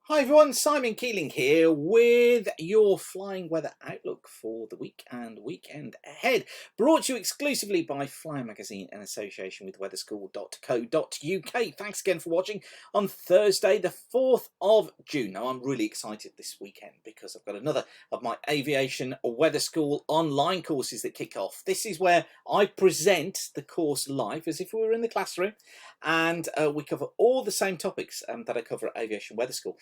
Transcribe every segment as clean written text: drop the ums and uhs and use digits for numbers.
Hi everyone, Simon Keeling here with your flying weather outlook for the week and weekend ahead. Brought to you exclusively by Fly Magazine in association with weatherschool.co.uk. Thanks again for watching on Thursday the 4th of June. Now I'm really excited this weekend because I've got another of my aviation weather school online courses that kick off. This is where I present the course live as if we were in the classroom, and we cover all the same topics that I cover at Aviation Weather School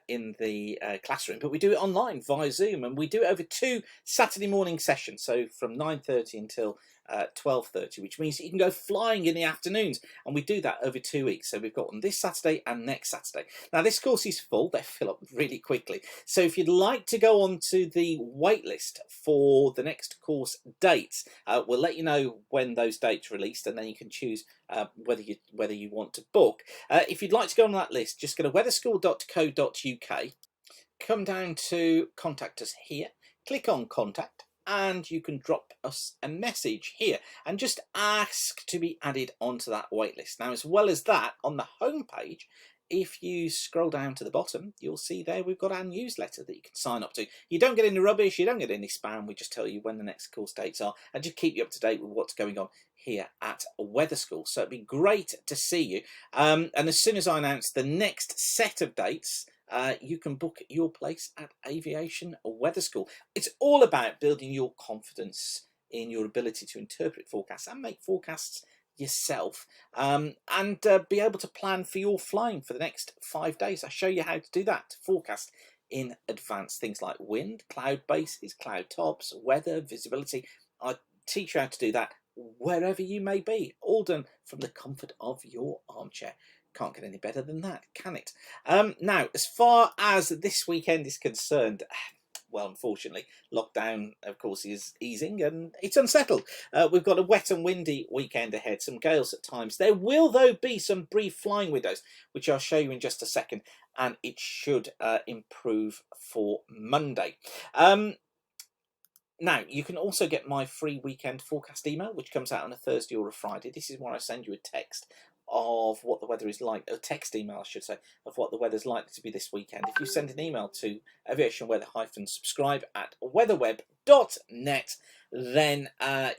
in the classroom, but we do it online via Zoom, and we do it over 2 Saturday morning sessions, so from 9:30 until 12:30, which means that you can go flying in the afternoons, and we do that over 2 weeks. So we've got on this Saturday and next Saturday. Now this course is full, they fill up really quickly, so if you'd like to go onto the wait list for the next course dates, we'll let you know when those dates released, and then you can choose whether you want to book. If you'd like to go on that list, just go to weatherschool.co.uk, come down to contact us here, click on contact, and you can drop us a message here and just ask to be added onto that waitlist. Now, as well as that, on the home page, if you scroll down to the bottom, you'll see there we've got our newsletter that you can sign up to. You don't get any rubbish, you don't get any spam. We just tell you when the next course dates are and just keep you up to date with what's going on here at Weather School. So it'd be great to see you. And as soon as I announce the next set of dates, you can book your place at Aviation Weather School. It's all about building your confidence in your ability to interpret forecasts and make forecasts yourself, and be able to plan for your flying for the next 5 days. I show you how to do that, forecast in advance, things like wind, cloud bases, cloud tops, weather, visibility. I teach you how to do that wherever you may be, all done from the comfort of your armchair. Can't get any better than that, can it? Now, as far as this weekend is concerned, well, unfortunately, lockdown, of course, is easing and it's unsettled. We've got a wet and windy weekend ahead, some gales at times. There will, though, be some brief flying windows, which I'll show you in just a second, and it should improve for Monday. Now, you can also get my free weekend forecast email, which comes out on a Thursday or a Friday. This is where I send you a text of what the weather is like, a text email, I should say, of what the weather's likely to be this weekend. If you send an email to aviationweather-subscribe at weatherweb.net, then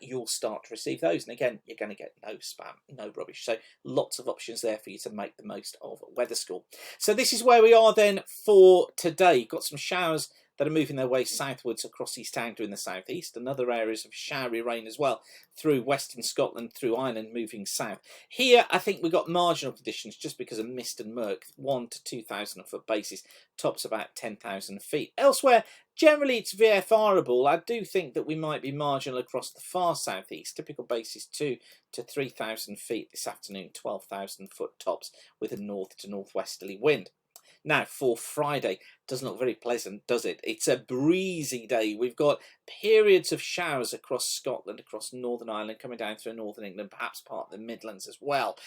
you'll start to receive those. And again, you're going to get no spam, no rubbish. So lots of options there for you to make the most of Weather School. So this is where we are then for today. Got some showers that are moving their way southwards across East Anglia in the southeast, and other areas of showery rain as well through western Scotland, through Ireland, moving south. Here, I think we've got marginal conditions just because of mist and murk, 1 to 2,000 foot bases, tops about 10,000 feet. Elsewhere, generally it's VFR-able. I do think that we might be marginal across the far southeast. Typical bases 2 to 3,000 feet this afternoon, 12,000 foot tops with a north to northwesterly wind. Now, for Friday, doesn't look very pleasant, does it? It's a breezy day. We've got periods of showers across Scotland, across Northern Ireland, coming down through Northern England, perhaps part of the Midlands as well.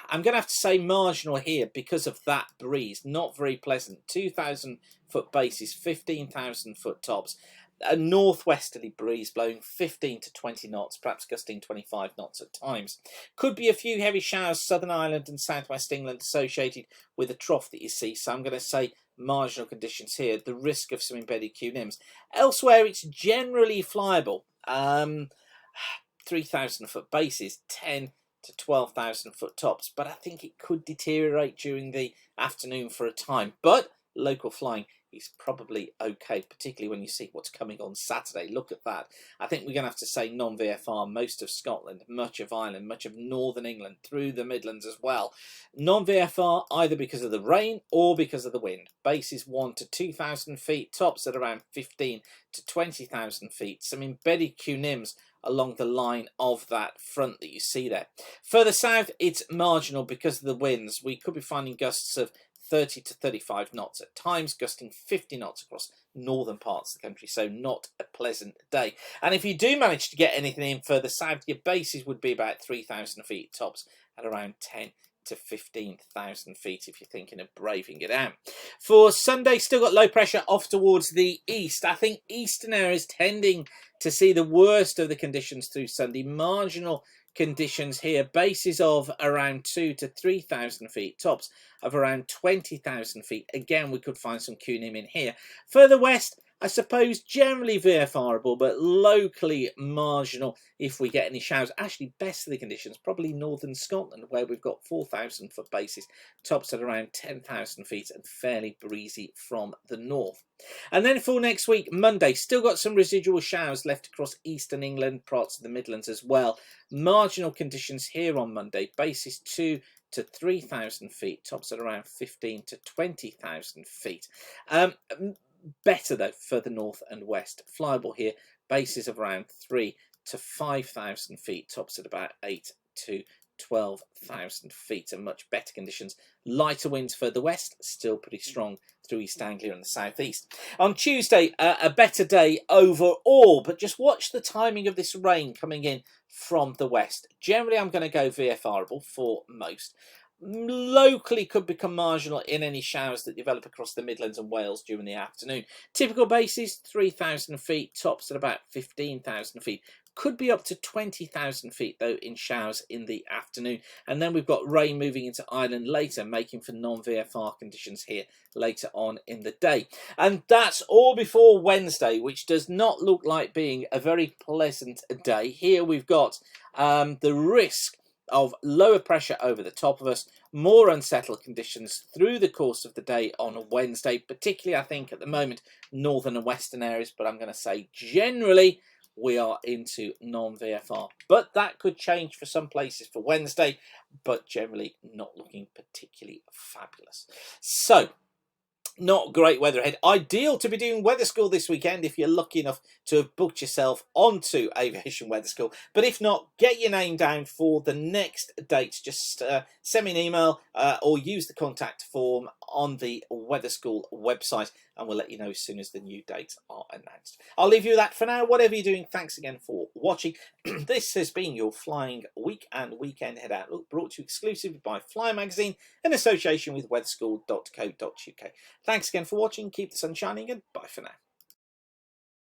I'm going to have to say marginal here because of that breeze. Not very pleasant. 2,000 foot bases, 15,000 foot tops. A northwesterly breeze blowing 15 to 20 knots, perhaps gusting 25 knots at times. Could be a few heavy showers, Southern Ireland and Southwest England, associated with a trough that you see. So I'm going to say marginal conditions here, the risk of some embedded QNIMs. Elsewhere, it's generally flyable. 3,000 foot bases, 10 to 12,000 foot tops, but I think it could deteriorate during the afternoon for a time. But local flying is probably okay, particularly when you see what's coming on Saturday. Look at that. I think we're going to have to say non-VFR, most of Scotland, much of Ireland, much of Northern England, through the Midlands as well. Non-VFR either because of the rain or because of the wind. Bases 1 to 2,000 feet, tops at around 15 to 20,000 feet. Some embedded QNIMs along the line of that front that you see there. Further south, it's marginal because of the winds. We could be finding gusts of 30 to 35 knots at times, gusting 50 knots across northern parts of the country, so not a pleasant day. And if you do manage to get anything in further south, your bases would be about 3,000 feet tops at around 10 to 15,000 feet if you're thinking of braving it out. For Sunday, still got low pressure off towards the east. I think eastern areas tending to see the worst of the conditions through Sunday. Marginal conditions here. Bases of around 2,000 to 3,000 feet, tops of around 20,000 feet. Again, we could find some Kunim in here. Further west, I suppose generally VFRable, but locally marginal if we get any showers. Actually, best of the conditions, probably northern Scotland, where we've got 4,000 foot bases, tops at around 10,000 feet and fairly breezy from the north. And then for next week, Monday, still got some residual showers left across eastern England, parts of the Midlands as well. Marginal conditions here on Monday, bases 2,000 to 3,000 feet, tops at around 15,000 to 20,000 feet. Better though for the north and west. Flyable here, bases of around 3,000 to 5,000 feet, tops at about 8,000 to 12,000 feet, and much better conditions. Lighter winds further west, still pretty strong through East Anglia and the southeast. On Tuesday, a better day overall, but just watch the timing of this rain coming in from the west. Generally, I'm going to go VFRable for most. Locally could become marginal in any showers that develop across the Midlands and Wales during the afternoon. Typical bases, 3,000 feet, tops at about 15,000 feet. Could be up to 20,000 feet though in showers in the afternoon. And then we've got rain moving into Ireland later, making for non-VFR conditions here later on in the day. And that's all before Wednesday, which does not look like being a very pleasant day. Here we've got the risk of lower pressure over the top of us, more unsettled conditions through the course of the day on Wednesday, particularly I think at the moment northern and western areas, but I'm going to say generally we are into non-VFR. But that could change for some places for Wednesday, but generally not looking particularly fabulous. So, not great weather ahead. Ideal to be doing weather school this weekend if you're lucky enough to have booked yourself onto Aviation Weather School. But if not, get your name down for the next date. Just send me an email or use the contact form on the Weather School website, and we'll let you know as soon as the new dates are announced. I'll leave you with that for now. Whatever you're doing, thanks again for watching. This has been your Flying Week and Weekend Head Outlook, brought to you exclusively by Fly Magazine in association with weatherschool.co.uk. Thanks again for watching, keep the sun shining, and bye for now.